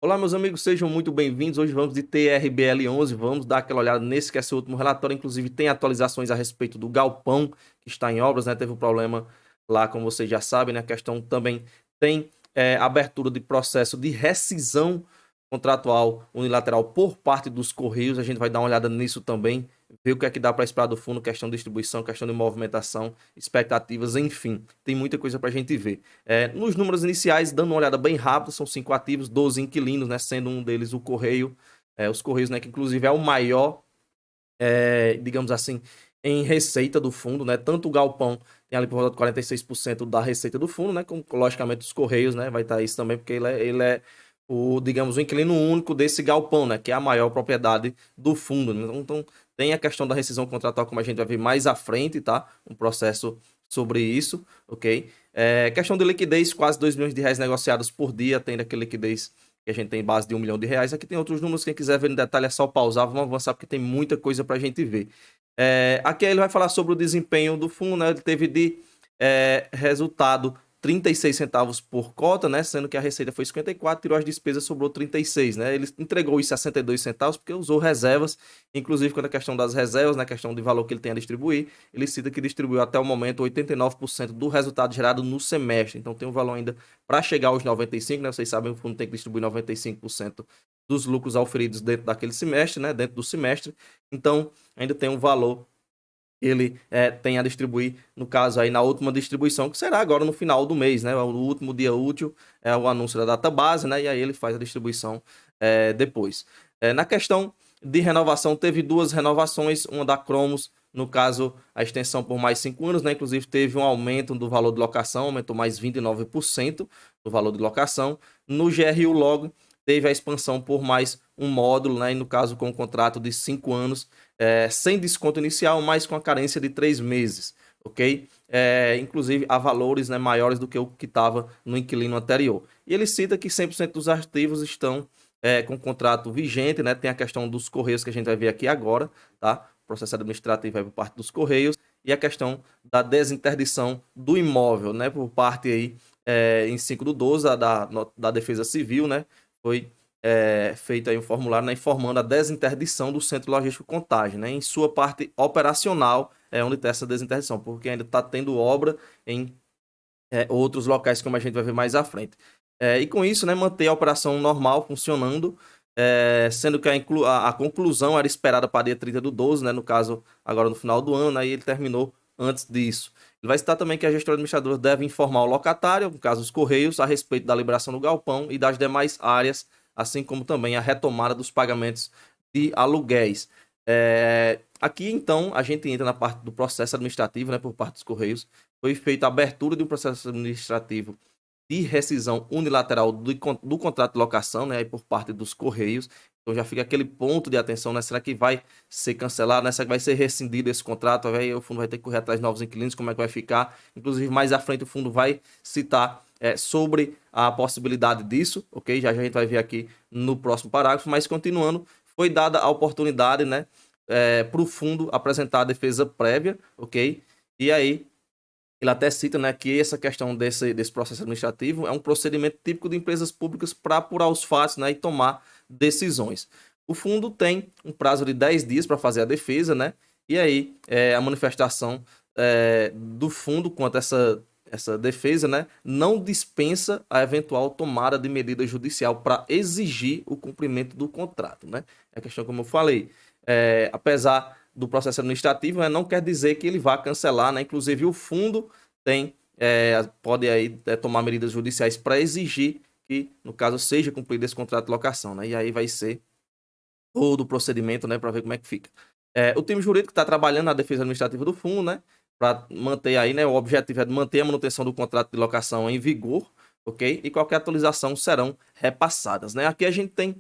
Olá, meus amigos, sejam muito bem-vindos. Hoje vamos de TRBL11, vamos dar aquela olhada nesse que é seu último relatório. Inclusive, tem atualizações a respeito do galpão que está em obras, né? Teve um problema lá, como vocês já sabem, né? A questão também tem abertura de processo de rescisão contratual unilateral por parte dos Correios. A gente vai dar uma olhada nisso também, ver o que é que dá para esperar do fundo, questão de distribuição, questão de movimentação, expectativas, enfim. Tem muita coisa para a gente ver. Nos números iniciais, dando uma olhada bem rápida, são 5 ativos, 12 inquilinos, né, sendo um deles o Correio, os Correios, né, que inclusive é o maior, digamos assim, em receita do fundo, né, tanto o Galpão tem ali por volta de 46% da receita do fundo, né, como logicamente os Correios, né, vai estar isso também, porque ele é o, digamos, o inquilino único desse galpão, né, que é a maior propriedade do fundo, né? Então tem a questão da rescisão contratual, como a gente vai ver mais à frente, tá, um processo sobre isso, ok? Questão de liquidez, quase 2 milhões de reais negociados por dia, tem aquele liquidez que a gente tem base de 1 milhão de reais. Aqui tem outros números, quem quiser ver no detalhe é só pausar, vamos avançar porque tem muita coisa para a gente ver. Aqui ele vai falar sobre o desempenho do fundo, né? Ele teve de resultado 36 centavos por cota, né? Sendo que a receita foi 54, tirou as despesas, sobrou 36, né? Ele entregou os 62 centavos porque usou reservas, inclusive quando a questão das reservas, na questão de valor que ele tem a distribuir, ele cita que distribuiu até o momento 89% do resultado gerado no semestre. Então tem um valor ainda para chegar aos 95, né? Vocês sabem, o fundo tem que distribuir 95% dos lucros auferidos dentro daquele semestre, né? Dentro do semestre. Então ainda tem um valor ele tem a distribuir, no caso aí na última distribuição, que será agora no final do mês, né? O último dia útil é o anúncio da data base, né? E aí ele faz a distribuição depois. Na questão de renovação, teve duas renovações, uma da Cromos, no caso, a extensão por mais 5 anos, né? Inclusive teve um aumento do valor de locação, aumentou mais 29% do valor de locação. No GRU Log, teve a expansão por mais um módulo, né? E no caso, com um contrato de 5 anos, sem desconto inicial, mas com a carência de 3 meses, ok? Inclusive a valores, né, maiores do que o que estava no inquilino anterior. E ele cita que 100% dos ativos estão com contrato vigente, né? Tem a questão dos Correios que a gente vai ver aqui agora, tá? O processo administrativo é por parte dos Correios e a questão da desinterdição do imóvel, né? Por parte aí, em 5/12, da Defesa Civil, né? Foi feito aí um formulário, né, informando a desinterdição do Centro Logístico Contagem, né, em sua parte operacional, onde tem essa desinterdição, porque ainda está tendo obra em outros locais, como a gente vai ver mais à frente. E com isso, né, manter a operação normal funcionando, sendo que a conclusão era esperada para dia 30/12, né, no caso, agora no final do ano, aí ele terminou antes disso. Ele vai citar também que a gestora administradora deve informar o locatário, no caso os Correios, a respeito da liberação do galpão e das demais áreas, assim como também a retomada dos pagamentos de aluguéis. Aqui, então, a gente entra na parte do processo administrativo, né, por parte dos Correios. Foi feita a abertura de um processo administrativo de rescisão unilateral do contrato de locação, né, aí por parte dos Correios. Então já fica aquele ponto de atenção, né? Será que vai ser cancelado, né? Será que vai ser rescindido esse contrato? Aí o fundo vai ter que correr atrás de novos inquilinos, como é que vai ficar? Inclusive, mais à frente o fundo vai citar sobre a possibilidade disso, ok? Já a gente vai ver aqui no próximo parágrafo, mas continuando, foi dada a oportunidade, né, para o fundo apresentar a defesa prévia, ok? E aí ele até cita, né, que essa questão desse processo administrativo é um procedimento típico de empresas públicas para apurar os fatos, né, e tomar decisões. O fundo tem um prazo de 10 dias para fazer a defesa, né, e aí a manifestação do fundo quanto a essa defesa, né, não dispensa a eventual tomada de medida judicial para exigir o cumprimento do contrato, né. É a questão, como eu falei, apesar do processo administrativo, né, não quer dizer que ele vá cancelar, né? Inclusive o fundo pode aí tomar medidas judiciais para exigir que, no caso, seja cumprido esse contrato de locação, né? E aí vai ser todo o procedimento, né, para ver como é que fica. O time jurídico está trabalhando na defesa administrativa do fundo, né, para manter aí, né, o objetivo é de manter a manutenção do contrato de locação em vigor, ok? E qualquer atualização serão repassadas, né? Aqui a gente tem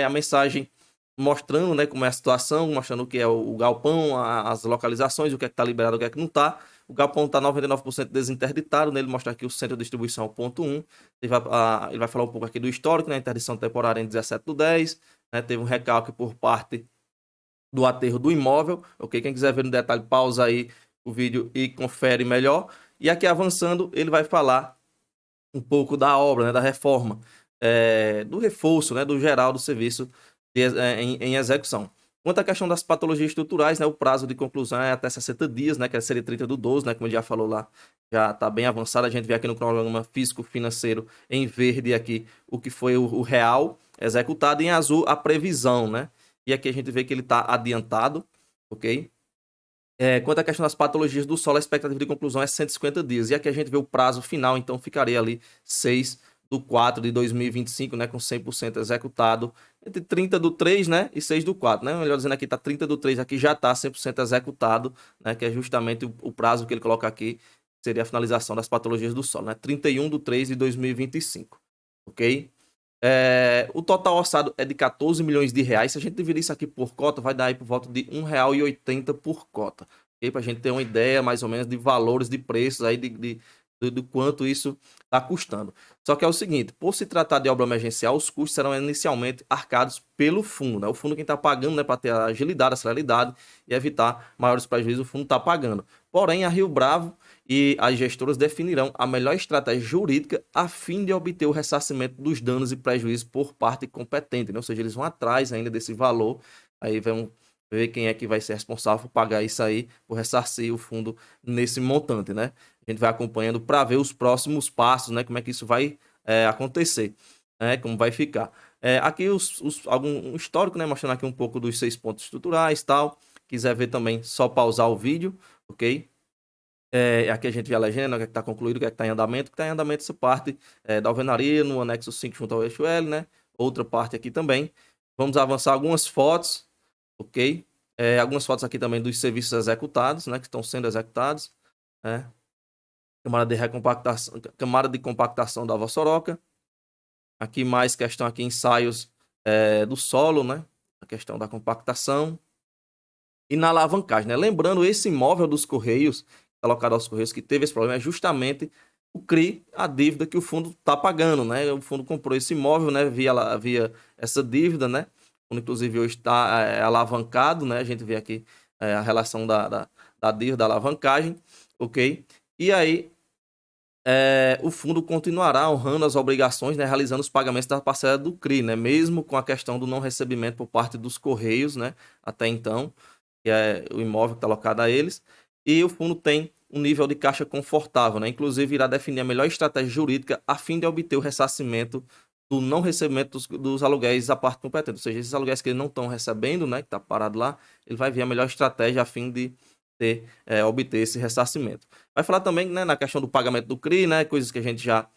a mensagem mostrando, né, como é a situação, mostrando o que é o galpão, as localizações, o que é que está liberado, o que é que não está. O galpão está 99% desinterditado, nele mostra aqui o centro de distribuição, ponto 1. Ele vai falar um pouco aqui do histórico, né, interdição temporária em 17/10, né, teve um recalque por parte do aterro do imóvel, ok? Quem quiser ver no detalhe, pausa aí o vídeo e confere melhor. E aqui avançando, ele vai falar um pouco da obra, né, da reforma. do reforço, né, do geral do serviço em execução. Quanto à questão das patologias estruturais, né, o prazo de conclusão é até 60 dias, né, que é a série 30/12, né, como ele já falou lá, já está bem avançado. A gente vê aqui no cronograma físico-financeiro, em verde aqui, o que foi o real executado, em azul a previsão, né? E aqui a gente vê que ele está adiantado, ok? Quanto à questão das patologias do solo, a expectativa de conclusão é 150 dias. E aqui a gente vê o prazo final, então ficaria ali 6/4/2025, né, com 100% executado, entre 30/3, né, e 6/4, né, melhor dizendo aqui, tá 30/3, aqui já está 100% executado, né, que é justamente o prazo que ele coloca aqui, seria a finalização das patologias do solo, né, 31/3/2025, ok? O total orçado é de 14 milhões de reais. Se a gente dividir isso aqui por cota, vai dar aí por volta de R$ 1,80 por cota. Okay? Para a gente ter uma ideia mais ou menos de valores, de preços aí, do quanto isso está custando. Só que é o seguinte, por se tratar de obra emergencial, os custos serão inicialmente arcados pelo fundo, né? O fundo quem está pagando, né, para ter a agilidade, a celeridade e evitar maiores prejuízos, o fundo está pagando. Porém, a Rio Bravo e as gestoras definirão a melhor estratégia jurídica a fim de obter o ressarcimento dos danos e prejuízos por parte competente, né? Ou seja, eles vão atrás ainda desse valor, aí vão ver quem é que vai ser responsável por pagar isso aí, por ressarcir o fundo nesse montante, né? A gente vai acompanhando para ver os próximos passos, né? Como é que isso vai acontecer, né? Como vai ficar. Aqui algum histórico, né? Mostrando aqui um pouco dos 6 pontos estruturais e tal. Quiser ver também, só pausar o vídeo, ok? Aqui a gente vê a legenda, o que está concluído, o que está em andamento. O que está em andamento, essa parte da alvenaria, no anexo 5, junto ao eixo L, né? Outra parte aqui também. Vamos avançar algumas fotos, ok? Algumas fotos aqui também dos serviços executados, né? Que estão sendo executados. Né? Camada de compactação da Vossoroca. Aqui mais questão aqui, ensaios do solo, né? A questão da compactação. E na alavancagem, né? Lembrando, esse imóvel dos Correios, alocado aos Correios, que teve esse problema, é justamente o CRI, a dívida que o fundo está pagando, né? O fundo comprou esse imóvel, né? Via essa dívida, né? O fundo, inclusive, hoje está alavancado, né? A gente vê aqui a relação da dívida, da alavancagem, ok? E aí, o fundo continuará honrando as obrigações, né? Realizando os pagamentos da parcela do CRI, né? Mesmo com a questão do não recebimento por parte dos Correios, né? Até então, que é o imóvel que está alocado a eles, e o fundo tem um nível de caixa confortável, né? Inclusive, irá definir a melhor estratégia jurídica a fim de obter o ressarcimento do não recebimento dos aluguéis da parte competente. Ou seja, esses aluguéis que eles não estão recebendo, né? Que está parado lá, ele vai ver a melhor estratégia a fim de obter esse ressarcimento. Vai falar também, né, na questão do pagamento do CRI, né? Coisas que a gente já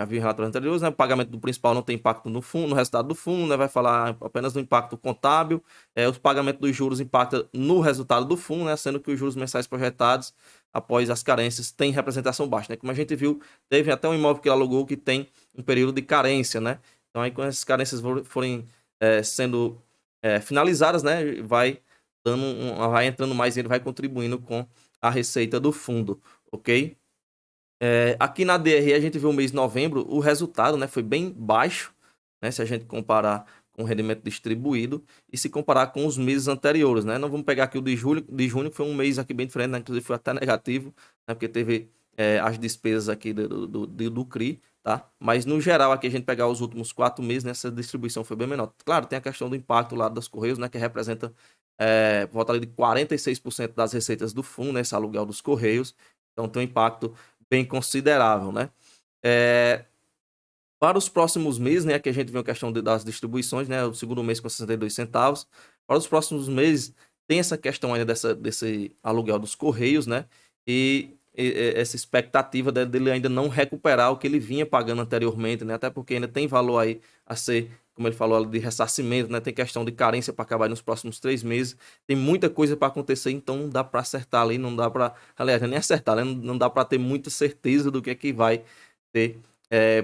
viu em relatórios anteriores, né? O pagamento do principal não tem impacto no fundo, no resultado do fundo, né? Vai falar apenas do impacto contábil. O pagamento dos juros impacta no resultado do fundo, né? Sendo que os juros mensais projetados após as carências têm representação baixa, né? Como a gente viu, teve até um imóvel que ele alugou que tem um período de carência, né? Então aí quando essas carências forem sendo finalizadas, né? Vai entrando mais, ele vai contribuindo com a receita do fundo, ok? Aqui na DRE a gente viu o mês de novembro, o resultado, né, foi bem baixo, né, se a gente comparar com o rendimento distribuído e se comparar com os meses anteriores, né? Não vamos pegar aqui o de junho, que foi um mês aqui bem diferente, né? Inclusive foi até negativo, né? Porque teve as despesas aqui do CRI, tá? Mas no geral aqui a gente pegar os últimos 4 meses, né, essa distribuição foi bem menor. Claro, tem a questão do impacto lá das Correios, né, que representa por volta ali de 46% das receitas do fundo, né, esse aluguel dos Correios, então tem um impacto bem considerável, né? Para os próximos meses, né, que a gente vê a questão das distribuições, né, o segundo mês com 62 centavos. Para os próximos meses, tem essa questão ainda desse aluguel dos Correios, né, e essa expectativa dele ainda não recuperar o que ele vinha pagando anteriormente, né, até porque ainda tem valor aí a ser, como ele falou, de ressarcimento, né, tem questão de carência para acabar nos próximos 3 meses, tem muita coisa para acontecer, então não dá para acertar ali, não dá para, aliás, nem acertar, né, não dá para ter muita certeza do que é que vai ter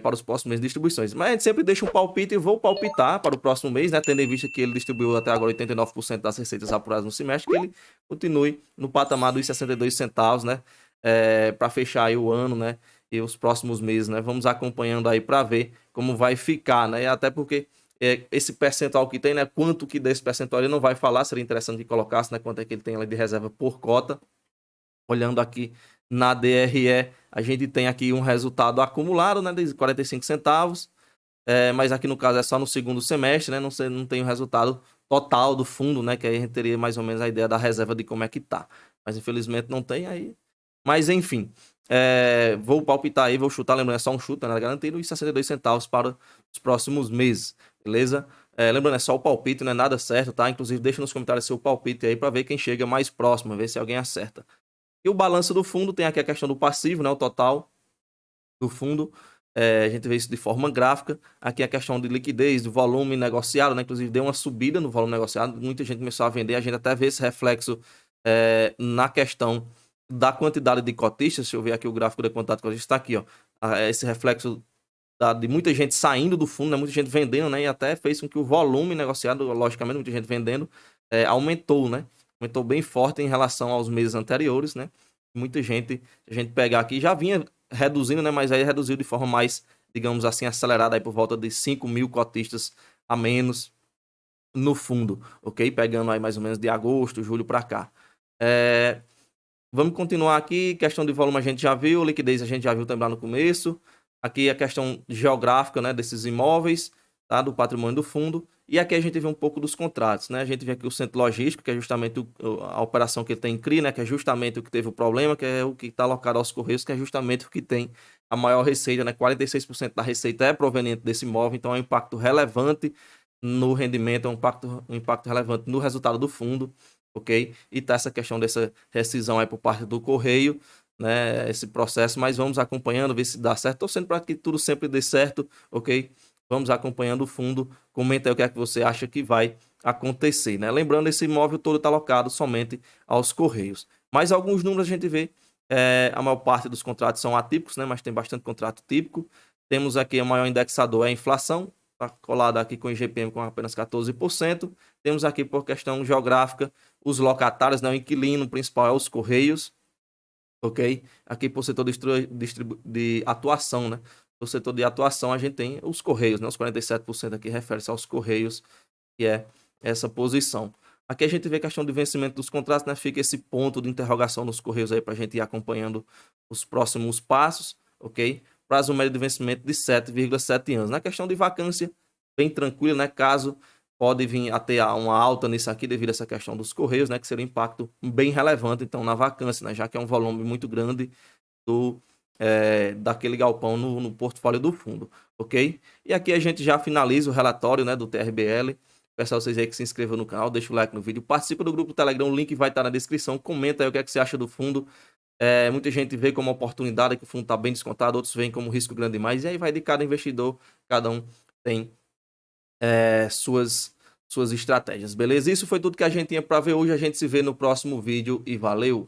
para os próximos meses de distribuições. Mas a gente sempre deixa um palpite e vou palpitar para o próximo mês, né? Tendo em vista que ele distribuiu até agora 89% das receitas apuradas no semestre, que ele continue no patamar dos 62 centavos, né? Para fechar aí o ano, né? E os próximos meses, né? Vamos acompanhando aí para ver como vai ficar, né? Até porque esse percentual que tem, né? Quanto que desse percentual ele não vai falar, seria interessante que colocasse, né? Quanto é que ele tem ali de reserva por cota. Olhando aqui na DRE, a gente tem aqui um resultado acumulado, né, de 45 centavos, mas aqui no caso é só no segundo semestre, né? Não tem o resultado total do fundo, né? Que aí a gente teria mais ou menos a ideia da reserva de como é que tá. Mas infelizmente não tem aí. Mas enfim, vou palpitar aí, vou chutar, lembrando, é só um chute, né? Garantido, e 62 centavos para os próximos meses, beleza? Lembrando, é só o palpite, não é nada certo, tá? Inclusive, deixa nos comentários seu palpite aí para ver quem chega mais próximo, ver se alguém acerta. E o balanço do fundo tem aqui a questão do passivo, né? O total do fundo. A gente vê isso de forma gráfica. Aqui a questão de liquidez, do volume negociado, né? Inclusive deu uma subida no volume negociado, muita gente começou a vender, a gente até vê esse reflexo na questão da quantidade de cotistas. Deixa eu ver aqui o gráfico da quantidade de cotistas, está aqui, ó. Esse reflexo de muita gente saindo do fundo, né? Muita gente vendendo, né? E até fez com que o volume negociado, logicamente, muita gente vendendo, aumentou, né? Aumentou bem forte em relação aos meses anteriores, né? Muita gente, se a gente pegar aqui, já vinha reduzindo, né? Mas aí reduziu de forma mais, digamos assim, acelerada, aí por volta de 5 mil cotistas a menos no fundo, ok? Pegando aí mais ou menos de agosto, julho para cá. Vamos continuar aqui. Questão de volume a gente já viu, liquidez a gente já viu também lá no começo. Aqui a questão geográfica, né, desses imóveis, tá, do patrimônio do fundo. E aqui a gente vê um pouco dos contratos, né? A gente vê aqui o centro logístico, que é justamente a operação que ele tem em CRI, né, que é justamente o que teve o problema, que é o que está alocado aos Correios, que é justamente o que tem a maior receita, né? 46% da receita é proveniente desse imóvel, então é um impacto relevante no rendimento, é um impacto relevante no resultado do fundo, ok? E tá essa questão dessa rescisão aí por parte do Correio, né? Esse processo, mas vamos acompanhando, ver se dá certo. Torcendo para que tudo sempre dê certo, ok? Vamos acompanhando o fundo. Comenta aí o que é que você acha que vai acontecer, né? Lembrando, esse imóvel todo está alocado somente aos Correios. Mas alguns números a gente vê, a maior parte dos contratos são atípicos, né? Mas tem bastante contrato típico. Temos aqui o maior indexador é a inflação, está colado aqui com o IGPM com apenas 14%. Temos aqui, por questão geográfica, os locatários, né? O inquilino principal é os Correios, ok? Aqui por setor de atuação, né? No setor de atuação a gente tem os Correios, né? Os 47% aqui refere-se aos Correios, que é essa posição. Aqui a gente vê a questão de vencimento dos contratos, né? Fica esse ponto de interrogação nos Correios aí para a gente ir acompanhando os próximos passos, ok? Prazo médio de vencimento de 7,7 anos. Na questão de vacância, bem tranquilo, né? Caso pode vir a ter uma alta nisso aqui devido a essa questão dos Correios, né? Que seria um impacto bem relevante, então, na vacância, né? Já que é um volume muito grande daquele galpão no portfólio do fundo, ok? E aqui a gente já finaliza o relatório, né, do TRBL. Peço a vocês aí que se inscrevam no canal, deixa o like no vídeo, participa do grupo do Telegram, o link vai estar na descrição, comenta aí o que é que você acha do fundo. Muita gente vê como oportunidade, que o fundo está bem descontado, outros veem como risco grande demais, e aí vai de cada investidor, cada um tem suas estratégias, beleza? Isso foi tudo que a gente tinha para ver hoje, a gente se vê no próximo vídeo e valeu!